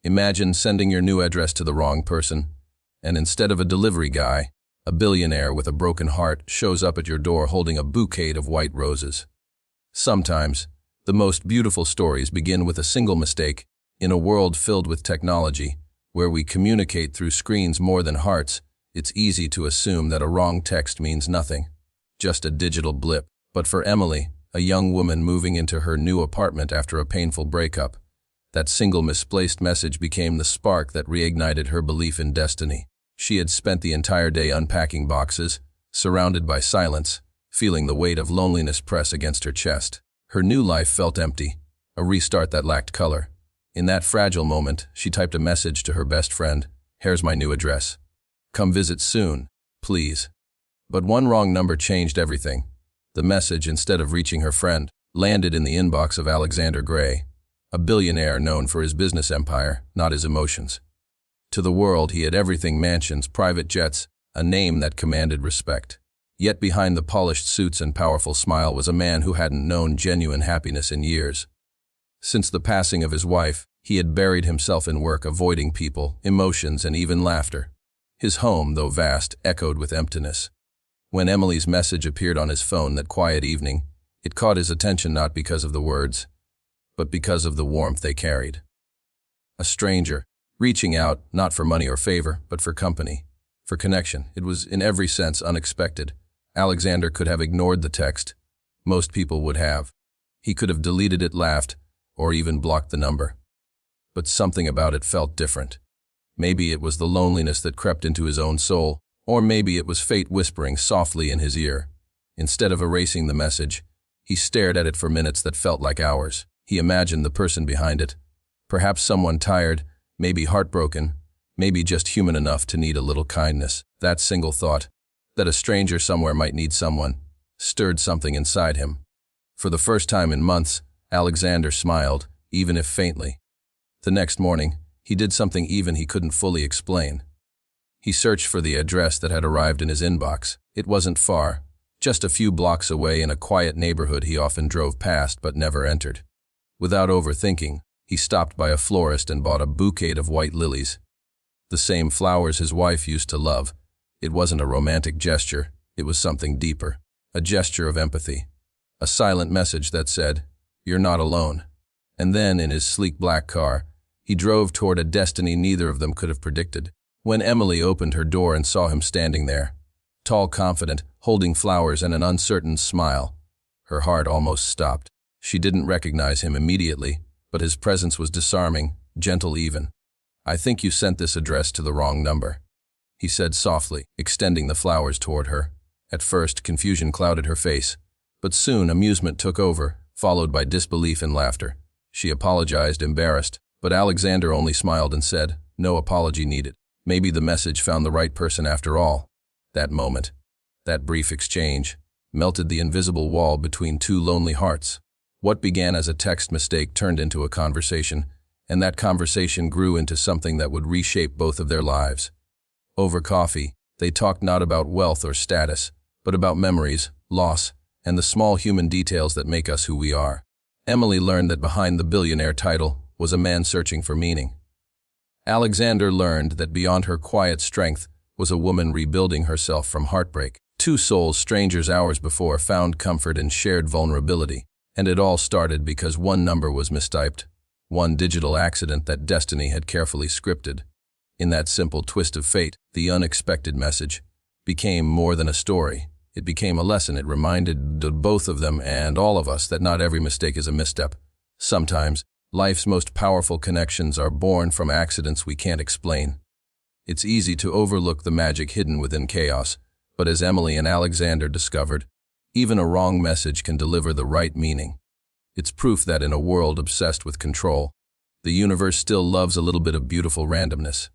Imagine sending your new address to the wrong person, and instead of a delivery guy, a billionaire with a broken heart shows up at your door holding a bouquet of white roses. Sometimes, the most beautiful stories begin with a single mistake. In a world filled with technology, where we communicate through screens more than hearts, it's easy to assume that a wrong text means nothing, just a digital blip. But for Emily, a young woman moving into her new apartment after a painful breakup, that single misplaced message became the spark that reignited her belief in destiny. She had spent the entire day unpacking boxes, surrounded by silence, feeling the weight of loneliness press against her chest. Her new life felt empty, a restart that lacked color. In that fragile moment, she typed a message to her best friend, "Here's my new address. Come visit soon, please." But one wrong number changed everything. The message, instead of reaching her friend, landed in the inbox of Alexander Gray, a billionaire known for his business empire, not his emotions. To the world, he had everything: mansions, private jets, a name that commanded respect. Yet behind the polished suits and powerful smile was a man who hadn't known genuine happiness in years. Since the passing of his wife, he had buried himself in work, avoiding people, emotions, and even laughter. His home, though vast, echoed with emptiness. When Emily's message appeared on his phone that quiet evening, it caught his attention not because of the words, but because of the warmth they carried. A stranger, reaching out, not for money or favor, but for company, for connection. It was, in every sense, unexpected. Alexander could have ignored the text. Most people would have. He could have deleted it, laughed, or even blocked the number. But something about it felt different. Maybe it was the loneliness that crept into his own soul, or maybe it was fate whispering softly in his ear. Instead of erasing the message, he stared at it for minutes that felt like hours. He imagined the person behind it. Perhaps someone tired, maybe heartbroken, maybe just human enough to need a little kindness. That single thought, that a stranger somewhere might need someone, stirred something inside him. For the first time in months, Alexander smiled, even if faintly. The next morning, he did something even he couldn't fully explain. He searched for the address that had arrived in his inbox. It wasn't far, just a few blocks away in a quiet neighborhood he often drove past but never entered. Without overthinking, he stopped by a florist and bought a bouquet of white lilies. The same flowers his wife used to love. It wasn't a romantic gesture, it was something deeper. A gesture of empathy. A silent message that said, "You're not alone." And then, in his sleek black car, he drove toward a destiny neither of them could have predicted. When Emily opened her door and saw him standing there, tall, confident, holding flowers and an uncertain smile, her heart almost stopped. She didn't recognize him immediately, but his presence was disarming, gentle even. "I think you sent this address to the wrong number," he said softly, extending the flowers toward her. At first, confusion clouded her face, but soon amusement took over, followed by disbelief and laughter. She apologized, embarrassed, but Alexander only smiled and said, "No apology needed." Maybe the message found the right person after all. That moment, that brief exchange, melted the invisible wall between two lonely hearts. What began as a text mistake turned into a conversation, and that conversation grew into something that would reshape both of their lives. Over coffee, they talked not about wealth or status, but about memories, loss, and the small human details that make us who we are. Emily learned that behind the billionaire title was a man searching for meaning. Alexander learned that beyond her quiet strength was a woman rebuilding herself from heartbreak. Two souls, strangers hours before, found comfort in shared vulnerability. And it all started because one number was mistyped, one digital accident that destiny had carefully scripted. In that simple twist of fate, the unexpected message became more than a story. It became a lesson. It reminded both of them and all of us that not every mistake is a misstep. Sometimes, life's most powerful connections are born from accidents we can't explain. It's easy to overlook the magic hidden within chaos, but as Emily and Alexander discovered, even a wrong message can deliver the right meaning. It's proof that in a world obsessed with control, the universe still loves a little bit of beautiful randomness.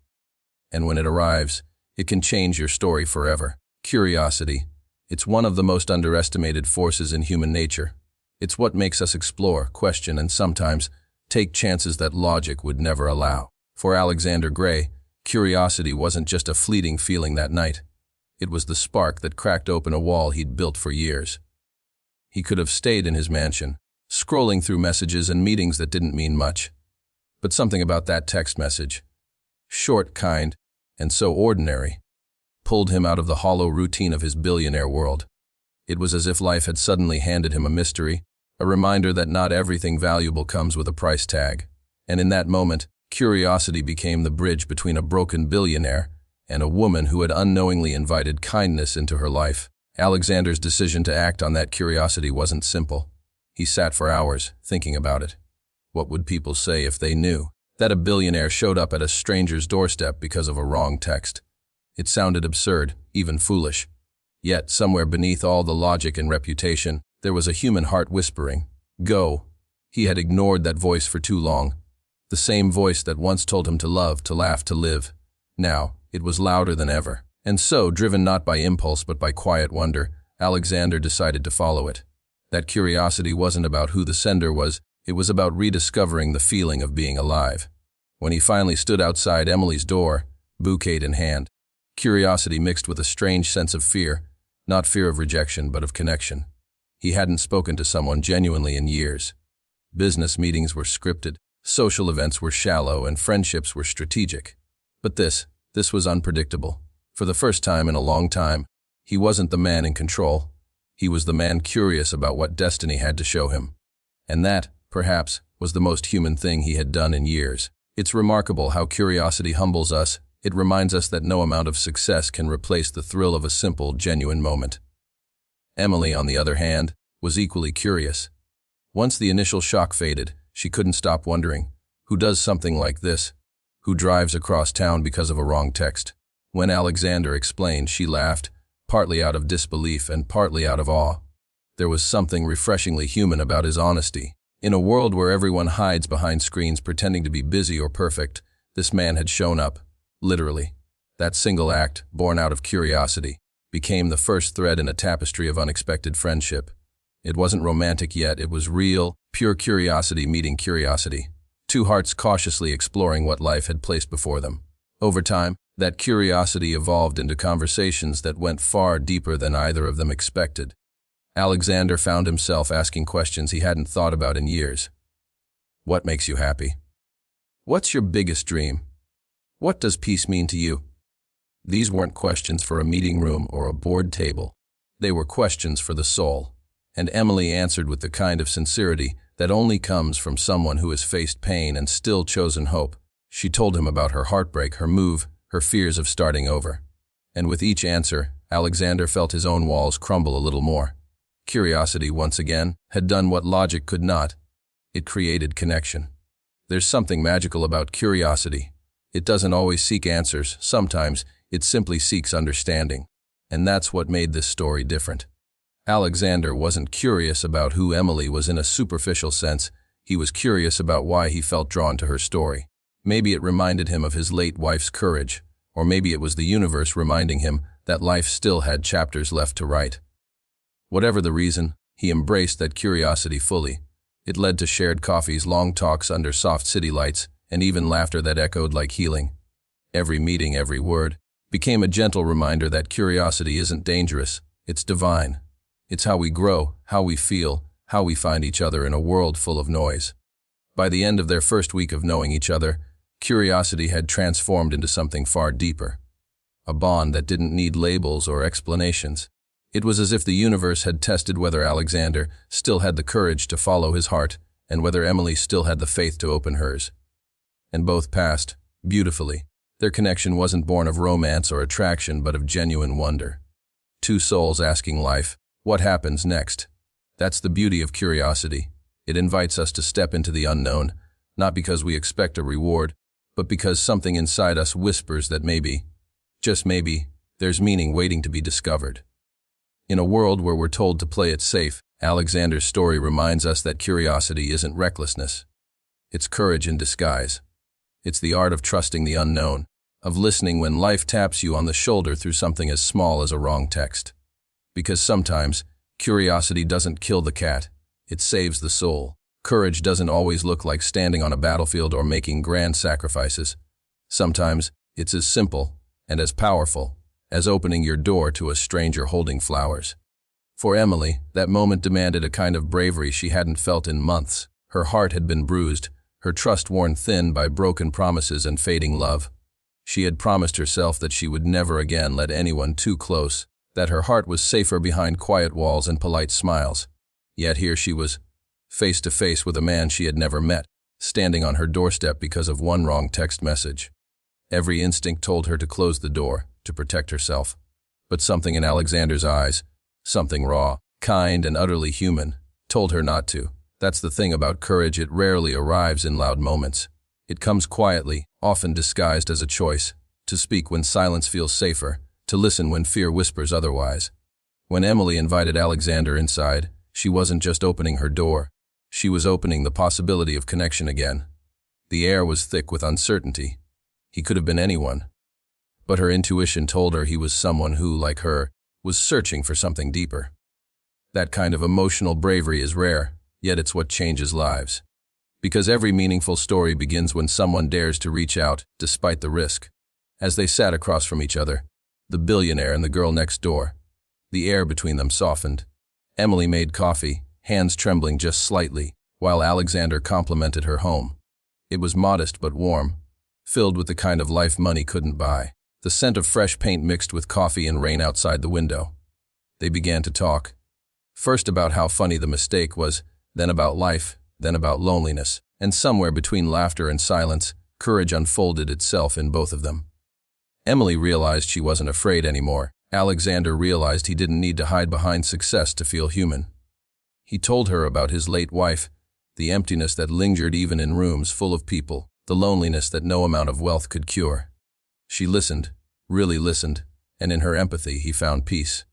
And when it arrives, it can change your story forever. Curiosity. It's one of the most underestimated forces in human nature. It's what makes us explore, question, and sometimes take chances that logic would never allow. For Alexander Gray, curiosity wasn't just a fleeting feeling that night. It was the spark that cracked open a wall he'd built for years. He could have stayed in his mansion, scrolling through messages and meetings that didn't mean much. But something about that text message, short, kind, and so ordinary, pulled him out of the hollow routine of his billionaire world. It was as if life had suddenly handed him a mystery, a reminder that not everything valuable comes with a price tag. And in that moment, curiosity became the bridge between a broken billionaire and a woman who had unknowingly invited kindness into her life. Alexander's decision to act on that curiosity wasn't simple. He sat for hours, thinking about it. What would people say if they knew that a billionaire showed up at a stranger's doorstep because of a wrong text? It sounded absurd, even foolish. Yet, somewhere beneath all the logic and reputation, there was a human heart whispering, "Go." He had ignored that voice for too long. The same voice that once told him to love, to laugh, to live. Now, it was louder than ever. And so, driven not by impulse but by quiet wonder, Alexander decided to follow it. That curiosity wasn't about who the sender was, it was about rediscovering the feeling of being alive. When he finally stood outside Emily's door, bouquet in hand, curiosity mixed with a strange sense of fear, not fear of rejection but of connection. He hadn't spoken to someone genuinely in years. Business meetings were scripted, social events were shallow, and friendships were strategic. But this was unpredictable. For the first time in a long time, he wasn't the man in control. He was the man curious about what destiny had to show him. And that, perhaps, was the most human thing he had done in years. It's remarkable how curiosity humbles us. It reminds us that no amount of success can replace the thrill of a simple, genuine moment. Emily, on the other hand, was equally curious. Once the initial shock faded, she couldn't stop wondering, who does something like this? Who drives across town because of a wrong text? When Alexander explained, she laughed, partly out of disbelief and partly out of awe. There was something refreshingly human about his honesty. In a world where everyone hides behind screens pretending to be busy or perfect, this man had shown up, literally. That single act, born out of curiosity, became the first thread in a tapestry of unexpected friendship. It wasn't romantic yet, it was real, pure curiosity meeting curiosity. Two hearts cautiously exploring what life had placed before them. Over time, that curiosity evolved into conversations that went far deeper than either of them expected. Alexander found himself asking questions he hadn't thought about in years. What makes you happy? What's your biggest dream? What does peace mean to you? These weren't questions for a meeting room or a board table. They were questions for the soul. And Emily answered with the kind of sincerity that only comes from someone who has faced pain and still chosen hope. She told him about her heartbreak, her move, her fears of starting over. And with each answer, Alexander felt his own walls crumble a little more. Curiosity, once again, had done what logic could not. It created connection. There's something magical about curiosity. It doesn't always seek answers. Sometimes, it simply seeks understanding. And that's what made this story different. Alexander wasn't curious about who Emily was in a superficial sense. He was curious about why he felt drawn to her story. Maybe it reminded him of his late wife's courage, or maybe it was the universe reminding him that life still had chapters left to write. Whatever the reason, he embraced that curiosity fully. It led to shared coffees, long talks under soft city lights, and even laughter that echoed like healing. Every meeting, every word, became a gentle reminder that curiosity isn't dangerous, it's divine. It's how we grow, how we feel, how we find each other in a world full of noise. By the end of their first week of knowing each other, curiosity had transformed into something far deeper. A bond that didn't need labels or explanations. It was as if the universe had tested whether Alexander still had the courage to follow his heart and whether Emily still had the faith to open hers. And both passed, beautifully. Their connection wasn't born of romance or attraction but of genuine wonder. Two souls asking life, what happens next? That's the beauty of curiosity. It invites us to step into the unknown, not because we expect a reward, but because something inside us whispers that maybe, just maybe, there's meaning waiting to be discovered. In a world where we're told to play it safe, Alexander's story reminds us that curiosity isn't recklessness. It's courage in disguise. It's the art of trusting the unknown, of listening when life taps you on the shoulder through something as small as a wrong text. Because sometimes, curiosity doesn't kill the cat, it saves the soul. Courage doesn't always look like standing on a battlefield or making grand sacrifices. Sometimes, it's as simple and as powerful as opening your door to a stranger holding flowers. For Emily, that moment demanded a kind of bravery she hadn't felt in months. Her heart had been bruised, her trust worn thin by broken promises and fading love. She had promised herself that she would never again let anyone too close, that her heart was safer behind quiet walls and polite smiles. Yet here she was, face to face with a man she had never met, standing on her doorstep because of one wrong text message. Every instinct told her to close the door, to protect herself. But something in Alexander's eyes, something raw, kind, and utterly human, told her not to. That's the thing about courage, it rarely arrives in loud moments. It comes quietly, often disguised as a choice, to speak when silence feels safer, to listen when fear whispers otherwise. When Emily invited Alexander inside, she wasn't just opening her door. She was opening the possibility of connection again. The air was thick with uncertainty. He could have been anyone. But her intuition told her he was someone who, like her, was searching for something deeper. That kind of emotional bravery is rare, yet it's what changes lives. Because every meaningful story begins when someone dares to reach out, despite the risk. As they sat across from each other, the billionaire and the girl next door, the air between them softened. Emily made coffee, hands trembling just slightly, while Alexander complimented her home. It was modest but warm, filled with the kind of life money couldn't buy. The scent of fresh paint mixed with coffee and rain outside the window. They began to talk. First about how funny the mistake was, then about life, then about loneliness, and somewhere between laughter and silence, courage unfolded itself in both of them. Emily realized she wasn't afraid anymore. Alexander realized he didn't need to hide behind success to feel human. He told her about his late wife, the emptiness that lingered even in rooms full of people, the loneliness that no amount of wealth could cure. She listened, really listened, and in her empathy he found peace.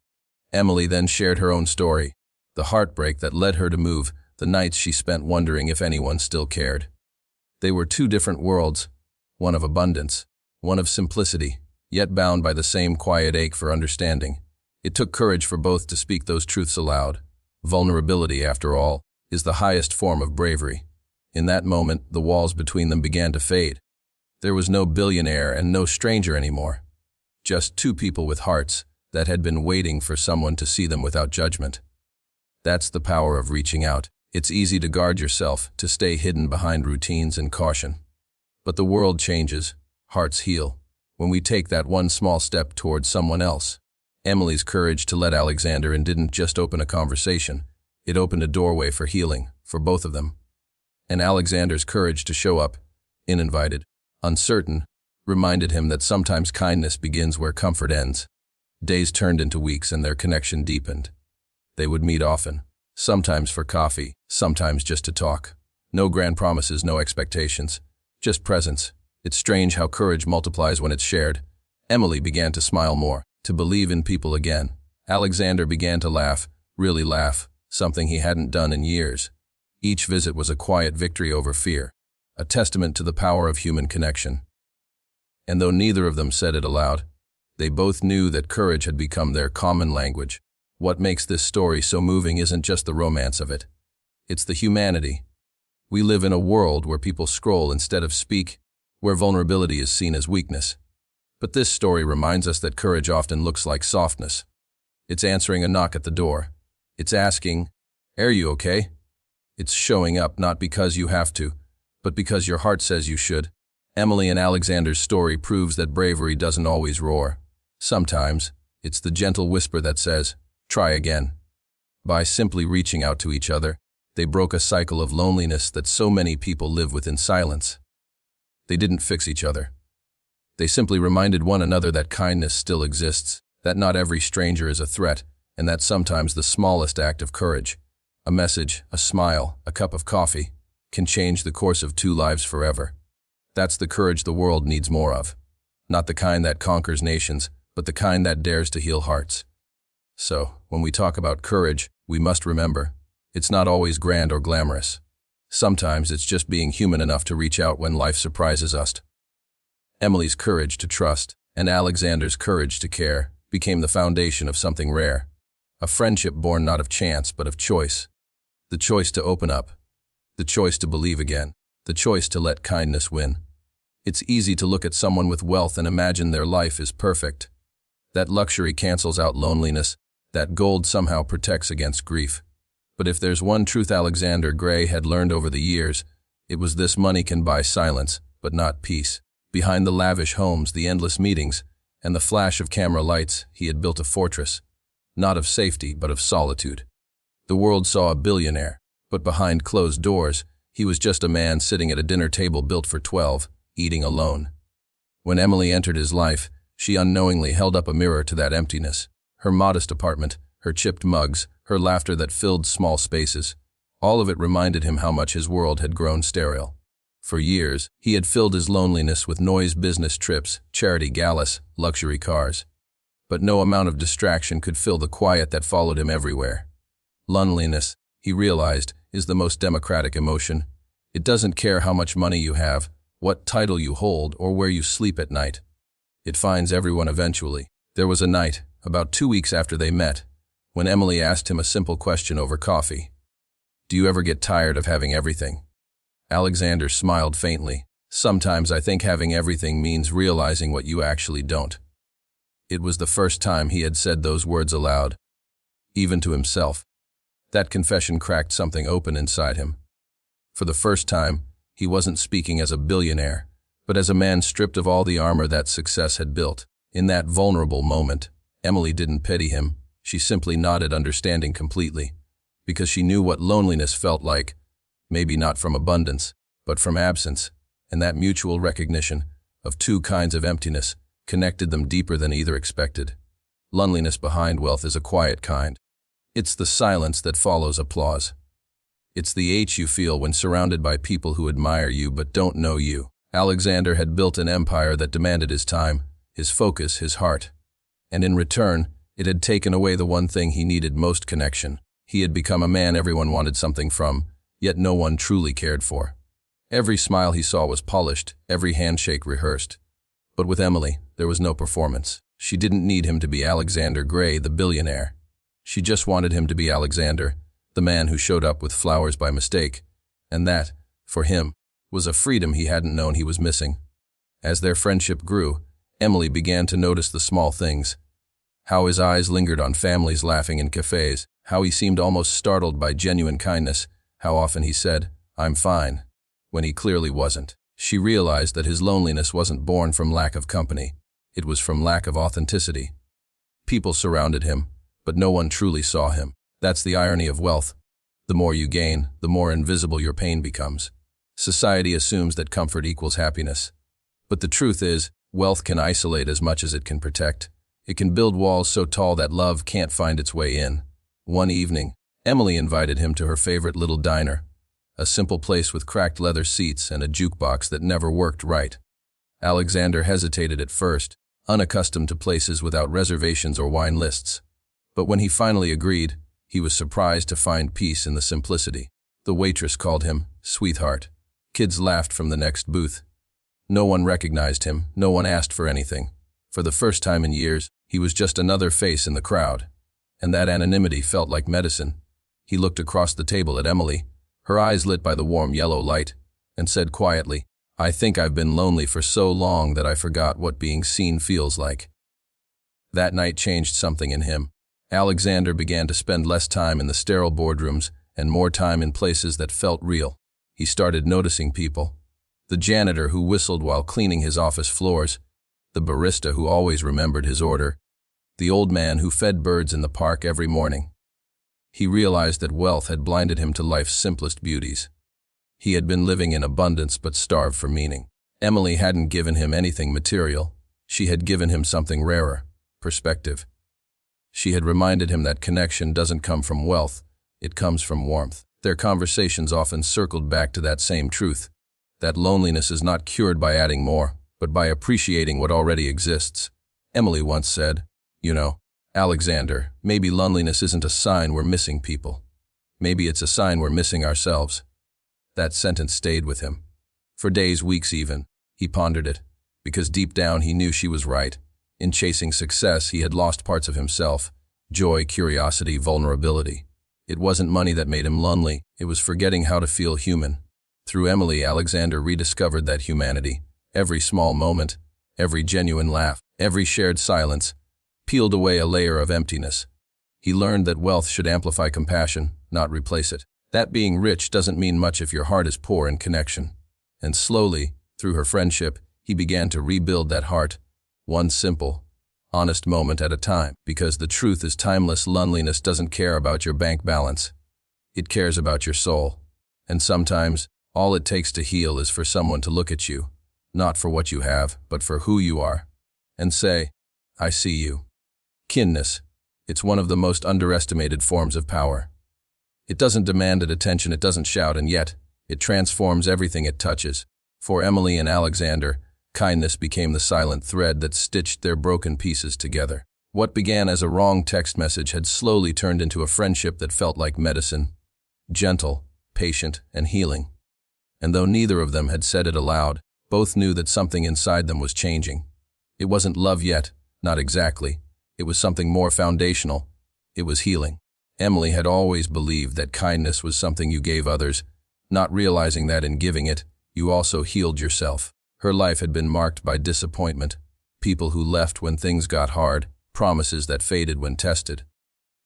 Emily then shared her own story, the heartbreak that led her to move, the nights she spent wondering if anyone still cared. They were two different worlds, one of abundance, one of simplicity, yet bound by the same quiet ache for understanding. It took courage for both to speak those truths aloud. Vulnerability, after all, is the highest form of bravery. In that moment, the walls between them began to fade. There was no billionaire and no stranger anymore. Just two people with hearts that had been waiting for someone to see them without judgment. That's the power of reaching out. It's easy to guard yourself, to stay hidden behind routines and caution. But the world changes, hearts heal, when we take that one small step towards someone else. Emily's courage to let Alexander in didn't just open a conversation, it opened a doorway for healing, for both of them. And Alexander's courage to show up, uninvited, uncertain, reminded him that sometimes kindness begins where comfort ends. Days turned into weeks and their connection deepened. They would meet often, sometimes for coffee, sometimes just to talk. No grand promises, no expectations, just presence. It's strange how courage multiplies when it's shared. Emily began to smile more, to believe in people again. Alexander began to laugh, really laugh, something he hadn't done in years. Each visit was a quiet victory over fear, a testament to the power of human connection. And though neither of them said it aloud, they both knew that courage had become their common language. What makes this story so moving isn't just the romance of it. It's the humanity. We live in a world where people scroll instead of speak, where vulnerability is seen as weakness. But this story reminds us that courage often looks like softness. It's answering a knock at the door. It's asking, "Are you okay?" It's showing up not because you have to, but because your heart says you should. Emily and Alexander's story proves that bravery doesn't always roar. Sometimes, it's the gentle whisper that says, "Try again." By simply reaching out to each other, they broke a cycle of loneliness that so many people live with in silence. They didn't fix each other. They simply reminded one another that kindness still exists, that not every stranger is a threat, and that sometimes the smallest act of courage, a message, a smile, a cup of coffee, can change the course of two lives forever. That's the courage the world needs more of. Not the kind that conquers nations, but the kind that dares to heal hearts. So, when we talk about courage, we must remember, it's not always grand or glamorous. Sometimes it's just being human enough to reach out when life surprises us. Emily's courage to trust, and Alexander's courage to care, became the foundation of something rare. A friendship born not of chance, but of choice. The choice to open up. The choice to believe again. The choice to let kindness win. It's easy to look at someone with wealth and imagine their life is perfect. That luxury cancels out loneliness. That gold somehow protects against grief. But if there's one truth Alexander Gray had learned over the years, It was this money can buy silence, but not peace. Behind the lavish homes, the endless meetings, and the flash of camera lights, he had built a fortress, not of safety, but of solitude. The world saw a billionaire, but behind closed doors, he was just a man sitting at a dinner table built for 12, eating alone. When Emily entered his life, she unknowingly held up a mirror to that emptiness. Her modest apartment, her chipped mugs, her laughter that filled small spaces, all of it reminded him how much his world had grown sterile. For years, he had filled his loneliness with noise, business trips, charity galas, luxury cars. But no amount of distraction could fill the quiet that followed him everywhere. Loneliness, he realized, is the most democratic emotion. It doesn't care how much money you have, what title you hold, or where you sleep at night. It finds everyone eventually. There was a night, about 2 weeks after they met, when Emily asked him a simple question over coffee. "Do you ever get tired of having everything?" Alexander smiled faintly. "Sometimes I think having everything means realizing what you actually don't." It was the first time he had said those words aloud, even to himself. That confession cracked something open inside him. For the first time, he wasn't speaking as a billionaire, but as a man stripped of all the armor that success had built. In that vulnerable moment, Emily didn't pity him. She simply nodded, understanding completely, because she knew what loneliness felt like, maybe not from abundance, but from absence, and that mutual recognition of two kinds of emptiness connected them deeper than either expected. Loneliness behind wealth is a quiet kind. It's the silence that follows applause. It's the ache you feel when surrounded by people who admire you but don't know you. Alexander had built an empire that demanded his time, his focus, his heart. And in return, it had taken away the one thing he needed most: connection. He had become a man everyone wanted something from, yet no one truly cared for. Every smile he saw was polished, every handshake rehearsed. But with Emily, there was no performance. She didn't need him to be Alexander Gray, the billionaire. She just wanted him to be Alexander, the man who showed up with flowers by mistake. And that, for him, was a freedom he hadn't known he was missing. As their friendship grew, Emily began to notice the small things. How his eyes lingered on families laughing in cafes, how he seemed almost startled by genuine kindness, how often he said, "I'm fine," when he clearly wasn't. She realized that his loneliness wasn't born from lack of company. It was from lack of authenticity. People surrounded him, but no one truly saw him. That's the irony of wealth. The more you gain, the more invisible your pain becomes. Society assumes that comfort equals happiness. But the truth is, wealth can isolate as much as it can protect. It can build walls so tall that love can't find its way in. One evening, Emily invited him to her favorite little diner, a simple place with cracked leather seats and a jukebox that never worked right. Alexander hesitated at first, unaccustomed to places without reservations or wine lists. But when he finally agreed, he was surprised to find peace in the simplicity. The waitress called him "sweetheart." Kids laughed from the next booth. No one recognized him, no one asked for anything. For the first time in years, he was just another face in the crowd. And that anonymity felt like medicine. He looked across the table at Emily, her eyes lit by the warm yellow light, and said quietly, "I think I've been lonely for so long that I forgot what being seen feels like." That night changed something in him. Alexander began to spend less time in the sterile boardrooms and more time in places that felt real. He started noticing people. The janitor who whistled while cleaning his office floors, the barista who always remembered his order, the old man who fed birds in the park every morning. He realized that wealth had blinded him to life's simplest beauties. He had been living in abundance but starved for meaning. Emily hadn't given him anything material. She had given him something rarer: perspective. She had reminded him that connection doesn't come from wealth, it comes from warmth. Their conversations often circled back to that same truth, that loneliness is not cured by adding more, but by appreciating what already exists. Emily once said, "You know, Alexander, maybe loneliness isn't a sign we're missing people. Maybe it's a sign we're missing ourselves." That sentence stayed with him. For days, weeks even, he pondered it, because deep down he knew she was right. In chasing success, he had lost parts of himself: joy, curiosity, vulnerability. It wasn't money that made him lonely, it was forgetting how to feel human. Through Emily, Alexander rediscovered that humanity. Every small moment, every genuine laugh, every shared silence, peeled away a layer of emptiness. He learned that wealth should amplify compassion, not replace it. That being rich doesn't mean much if your heart is poor in connection. And slowly, through her friendship, he began to rebuild that heart, one simple, honest moment at a time, because the truth is timeless. Loneliness doesn't care about your bank balance. It cares about your soul. And sometimes, all it takes to heal is for someone to look at you, not for what you have, but for who you are, and say, I see you. Kindness. It's one of the most underestimated forms of power. It doesn't demand attention, it doesn't shout, and yet, it transforms everything it touches. For Emily and Alexander, kindness became the silent thread that stitched their broken pieces together. What began as a wrong text message had slowly turned into a friendship that felt like medicine, gentle, patient, and healing. And though neither of them had said it aloud, both knew that something inside them was changing. It wasn't love yet, not exactly. It was something more foundational. It was healing. Emily had always believed that kindness was something you gave others, not realizing that in giving it, you also healed yourself. Her life had been marked by disappointment, people who left when things got hard, promises that faded when tested.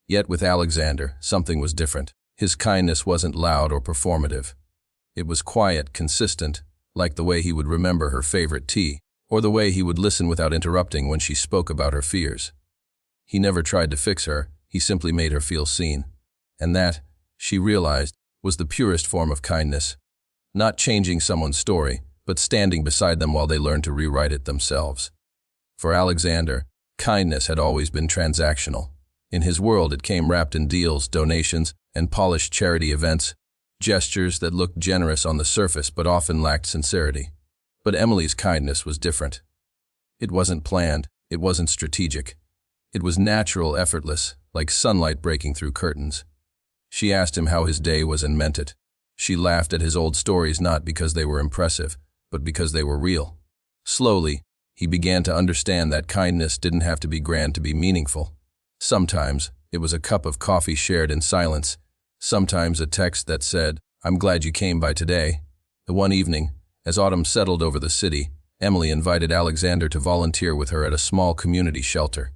Yet with Alexander, something was different. His kindness wasn't loud or performative. It was quiet, consistent, like the way he would remember her favorite tea, or the way he would listen without interrupting when she spoke about her fears. He never tried to fix her, he simply made her feel seen. And that, she realized, was the purest form of kindness. Not changing someone's story, but standing beside them while they learned to rewrite it themselves. For Alexander, kindness had always been transactional. In his world, it came wrapped in deals, donations, and polished charity events, gestures that looked generous on the surface but often lacked sincerity. But Emily's kindness was different. It wasn't planned, it wasn't strategic. It was natural, effortless, like sunlight breaking through curtains. She asked him how his day was and meant it. She laughed at his old stories not because they were impressive, but because they were real. Slowly, he began to understand that kindness didn't have to be grand to be meaningful. Sometimes, it was a cup of coffee shared in silence. Sometimes a text that said, I'm glad you came by today. The one evening, as autumn settled over the city, Emily invited Alexander to volunteer with her at a small community shelter.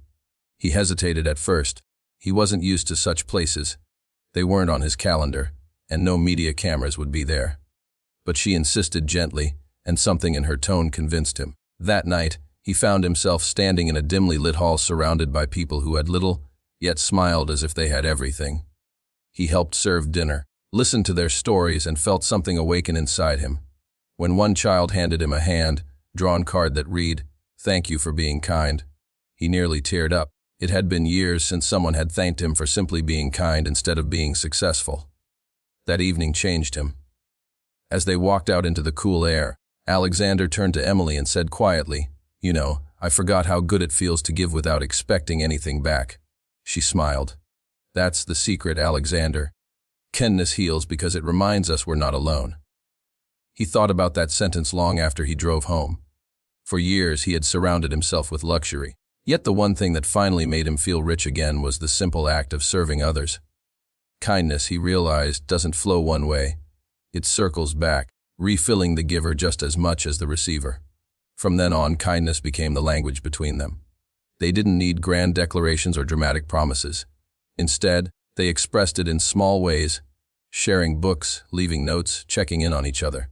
He hesitated at first. He wasn't used to such places. They weren't on his calendar, and no media cameras would be there. But she insisted gently, and something in her tone convinced him. That night, he found himself standing in a dimly lit hall surrounded by people who had little, yet smiled as if they had everything. He helped serve dinner, listened to their stories, and felt something awaken inside him. When one child handed him a hand-drawn card that read, "Thank you for being kind," he nearly teared up. It had been years since someone had thanked him for simply being kind instead of being successful. That evening changed him. As they walked out into the cool air, Alexander turned to Emily and said quietly, "You know, I forgot how good it feels to give without expecting anything back." She smiled. That's the secret, Alexander. Kindness heals because it reminds us we're not alone. He thought about that sentence long after he drove home. For years he had surrounded himself with luxury. Yet the one thing that finally made him feel rich again was the simple act of serving others. Kindness, he realized, doesn't flow one way. It circles back, refilling the giver just as much as the receiver. From then on, kindness became the language between them. They didn't need grand declarations or dramatic promises. Instead, they expressed it in small ways, sharing books, leaving notes, checking in on each other.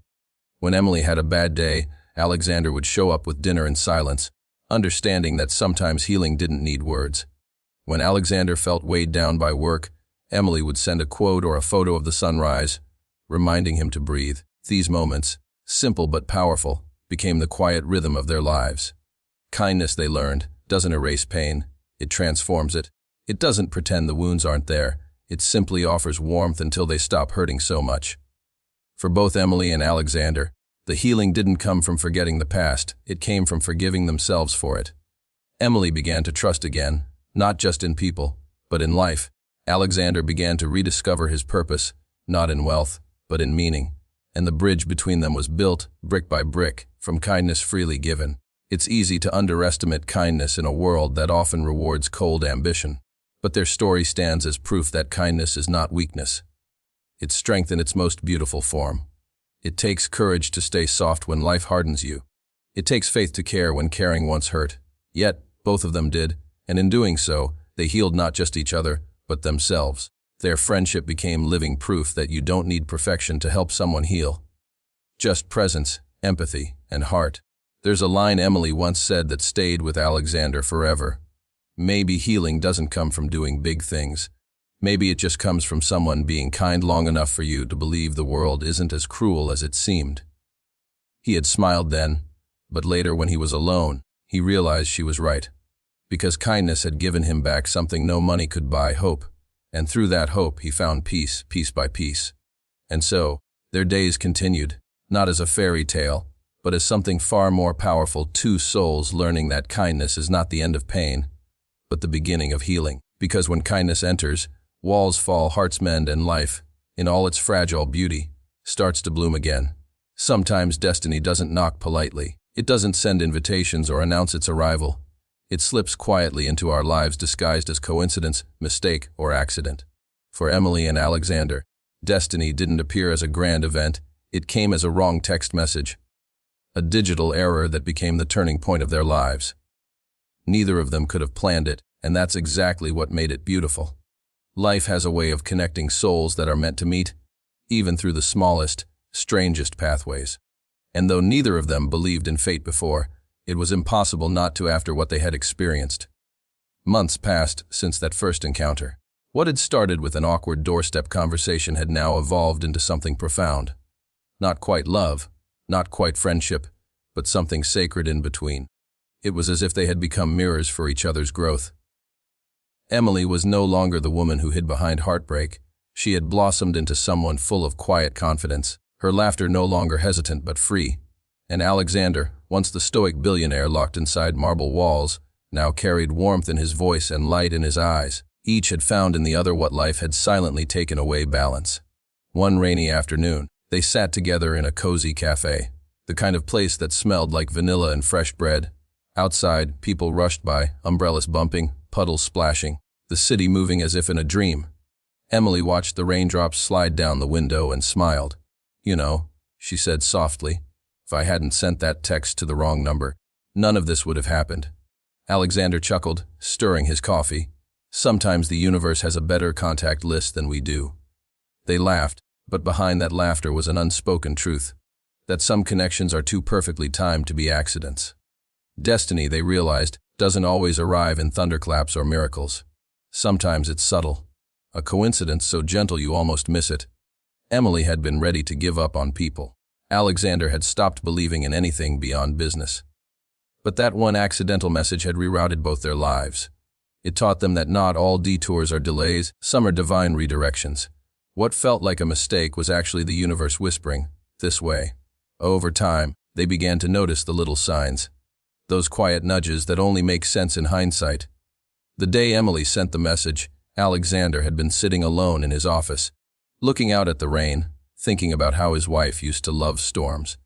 When Emily had a bad day, Alexander would show up with dinner in silence, understanding that sometimes healing didn't need words. When Alexander felt weighed down by work, Emily would send a quote or a photo of the sunrise, reminding him to breathe. These moments, simple but powerful, became the quiet rhythm of their lives. Kindness, they learned, doesn't erase pain, it transforms it. It doesn't pretend the wounds aren't there, it simply offers warmth until they stop hurting so much. For both Emily and Alexander, the healing didn't come from forgetting the past, it came from forgiving themselves for it. Emily began to trust again, not just in people, but in life. Alexander began to rediscover his purpose, not in wealth, but in meaning. And the bridge between them was built, brick by brick, from kindness freely given. It's easy to underestimate kindness in a world that often rewards cold ambition. But their story stands as proof that kindness is not weakness. It's strength in its most beautiful form. It takes courage to stay soft when life hardens you. It takes faith to care when caring once hurt. Yet, both of them did, and in doing so, they healed not just each other, but themselves. Their friendship became living proof that you don't need perfection to help someone heal. Just presence, empathy, and heart. There's a line Emily once said that stayed with Alexander forever. Maybe healing doesn't come from doing big things. Maybe it just comes from someone being kind long enough for you to believe the world isn't as cruel as it seemed. He had smiled then, but later when he was alone, he realized she was right. Because kindness had given him back something no money could buy, hope. And through that hope he found peace, piece by piece. And so, their days continued, not as a fairy tale, but as something far more powerful, two souls learning that kindness is not the end of pain, but the beginning of healing. Because when kindness enters, walls fall, hearts mend, and life, in all its fragile beauty, starts to bloom again. Sometimes destiny doesn't knock politely. It doesn't send invitations or announce its arrival. It slips quietly into our lives disguised as coincidence, mistake, or accident. For Emily and Alexander, destiny didn't appear as a grand event. It came as a wrong text message. A digital error that became the turning point of their lives. Neither of them could have planned it, and that's exactly what made it beautiful. Life has a way of connecting souls that are meant to meet, even through the smallest, strangest pathways. And though neither of them believed in fate before, it was impossible not to after what they had experienced. Months passed since that first encounter. What had started with an awkward doorstep conversation had now evolved into something profound. Not quite love, not quite friendship, but something sacred in between. It was as if they had become mirrors for each other's growth. Emily was no longer the woman who hid behind heartbreak. She had blossomed into someone full of quiet confidence, her laughter no longer hesitant but free. And Alexander, once the stoic billionaire locked inside marble walls, now carried warmth in his voice and light in his eyes. Each had found in the other what life had silently taken away: balance. One rainy afternoon, they sat together in a cozy cafe, the kind of place that smelled like vanilla and fresh bread. Outside, people rushed by, umbrellas bumping, puddles splashing, the city moving as if in a dream. Emily watched the raindrops slide down the window and smiled. "You know," she said softly, "if I hadn't sent that text to the wrong number, none of this would have happened." Alexander chuckled, stirring his coffee. "Sometimes the universe has a better contact list than we do." They laughed, but behind that laughter was an unspoken truth, that some connections are too perfectly timed to be accidents. Destiny, they realized, doesn't always arrive in thunderclaps or miracles. Sometimes it's subtle, a coincidence so gentle you almost miss it. Emily had been ready to give up on people. Alexander had stopped believing in anything beyond business. But that one accidental message had rerouted both their lives. It taught them that not all detours are delays, some are divine redirections. What felt like a mistake was actually the universe whispering, "This way." Over time, they began to notice the little signs, those quiet nudges that only make sense in hindsight. The day Emily sent the message, Alexander had been sitting alone in his office, looking out at the rain, thinking about how his wife used to love storms.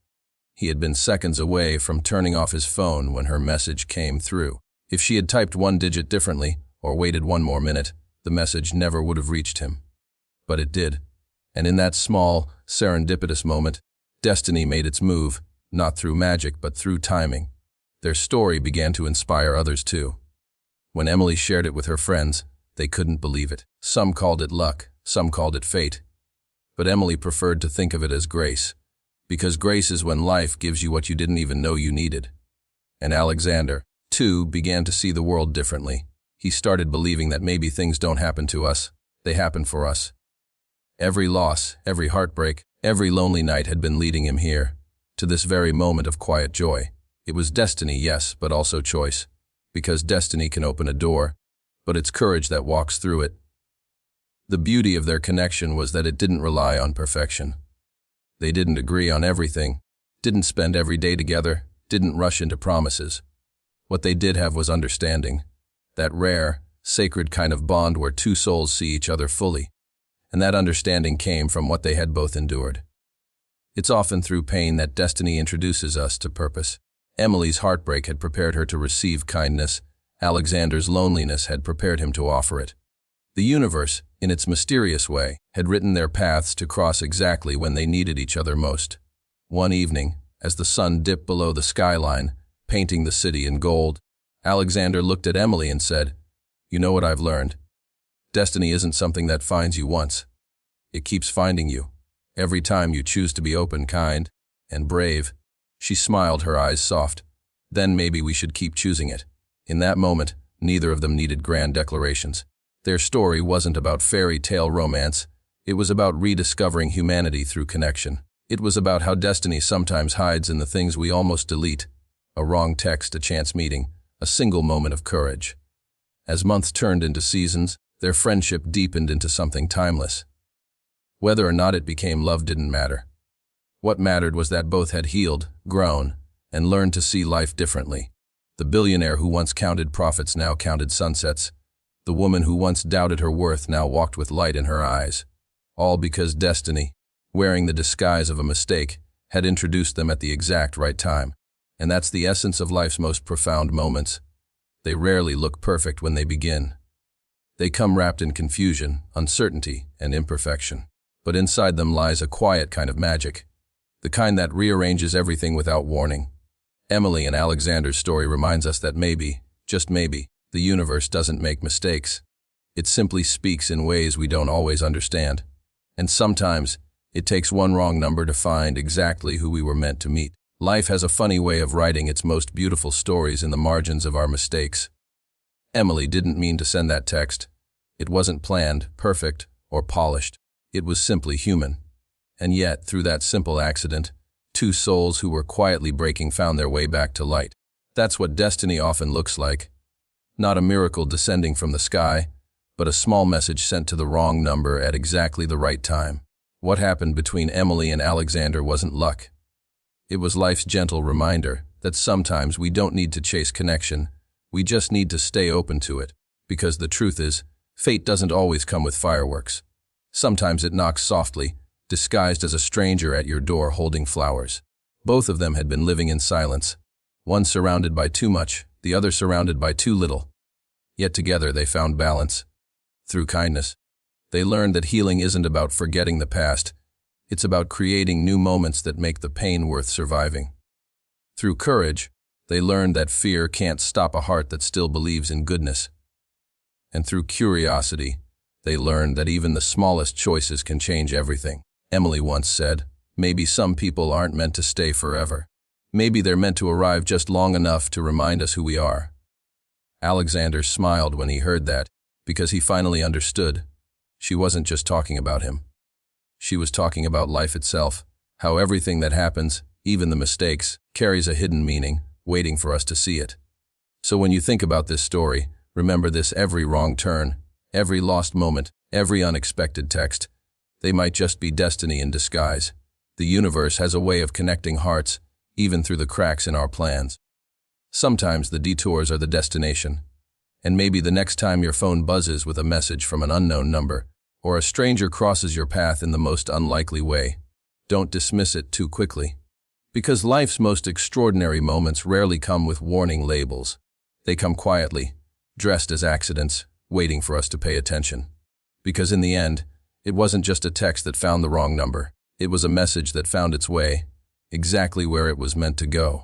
He had been seconds away from turning off his phone when her message came through. If she had typed one digit differently, or waited one more minute, the message never would have reached him. But it did. And in that small, serendipitous moment, destiny made its move, not through magic but through timing. Their story began to inspire others too. When Emily shared it with her friends, they couldn't believe it. Some called it luck, some called it fate. But Emily preferred to think of it as grace, because grace is when life gives you what you didn't even know you needed. And Alexander, too, began to see the world differently. He started believing that maybe things don't happen to us, they happen for us. Every loss, every heartbreak, every lonely night had been leading him here, to this very moment of quiet joy. It was destiny, yes, but also choice. Because destiny can open a door, but it's courage that walks through it. The beauty of their connection was that it didn't rely on perfection. They didn't agree on everything, didn't spend every day together, didn't rush into promises. What they did have was understanding, that rare, sacred kind of bond where two souls see each other fully. And that understanding came from what they had both endured. It's often through pain that destiny introduces us to purpose. Emily's heartbreak had prepared her to receive kindness. Alexander's loneliness had prepared him to offer it. The universe, in its mysterious way, had written their paths to cross exactly when they needed each other most. One evening, as the sun dipped below the skyline, painting the city in gold, Alexander looked at Emily and said, "You know what I've learned? Destiny isn't something that finds you once. It keeps finding you. Every time you choose to be open, kind, and brave. She smiled, her eyes soft. Then maybe we should keep choosing it. In that moment, neither of them needed grand declarations. Their story wasn't about fairy tale romance. It was about rediscovering humanity through connection. It was about how destiny sometimes hides in the things we almost delete. A wrong text, a chance meeting, a single moment of courage. As months turned into seasons, their friendship deepened into something timeless. Whether or not it became love didn't matter. What mattered was that both had healed, grown, and learned to see life differently. The billionaire who once counted profits now counted sunsets. The woman who once doubted her worth now walked with light in her eyes. All because destiny, wearing the disguise of a mistake, had introduced them at the exact right time. And that's the essence of life's most profound moments. They rarely look perfect when they begin. They come wrapped in confusion, uncertainty, and imperfection. But inside them lies a quiet kind of magic, the kind that rearranges everything without warning. Emily and Alexander's story reminds us that maybe, just maybe, the universe doesn't make mistakes. It simply speaks in ways we don't always understand. And sometimes, it takes one wrong number to find exactly who we were meant to meet. Life has a funny way of writing its most beautiful stories in the margins of our mistakes. Emily didn't mean to send that text. It wasn't planned, perfect, or polished. It was simply human. And yet, through that simple accident, two souls who were quietly breaking found their way back to light. That's what destiny often looks like. Not a miracle descending from the sky, but a small message sent to the wrong number at exactly the right time. What happened between Emily and Alexander wasn't luck. It was life's gentle reminder that sometimes we don't need to chase connection, we just need to stay open to it. Because the truth is, fate doesn't always come with fireworks. Sometimes it knocks softly, disguised as a stranger at your door holding flowers. Both of them had been living in silence, one surrounded by too much, the other surrounded by too little. Yet together they found balance. Through kindness, they learned that healing isn't about forgetting the past, it's about creating new moments that make the pain worth surviving. Through courage, they learned that fear can't stop a heart that still believes in goodness. And through curiosity, they learned that even the smallest choices can change everything. Emily once said, "Maybe some people aren't meant to stay forever. Maybe they're meant to arrive just long enough to remind us who we are." Alexander smiled when he heard that, because he finally understood. She wasn't just talking about him. She was talking about life itself, how everything that happens, even the mistakes, carries a hidden meaning, waiting for us to see it. So when you think about this story, remember this: every wrong turn, every lost moment, every unexpected text, they might just be destiny in disguise. The universe has a way of connecting hearts, even through the cracks in our plans. Sometimes the detours are the destination. And maybe the next time your phone buzzes with a message from an unknown number, or a stranger crosses your path in the most unlikely way, don't dismiss it too quickly. Because life's most extraordinary moments rarely come with warning labels. They come quietly, dressed as accidents, waiting for us to pay attention. Because in the end, it wasn't just a text that found the wrong number. It was a message that found its way, exactly where it was meant to go.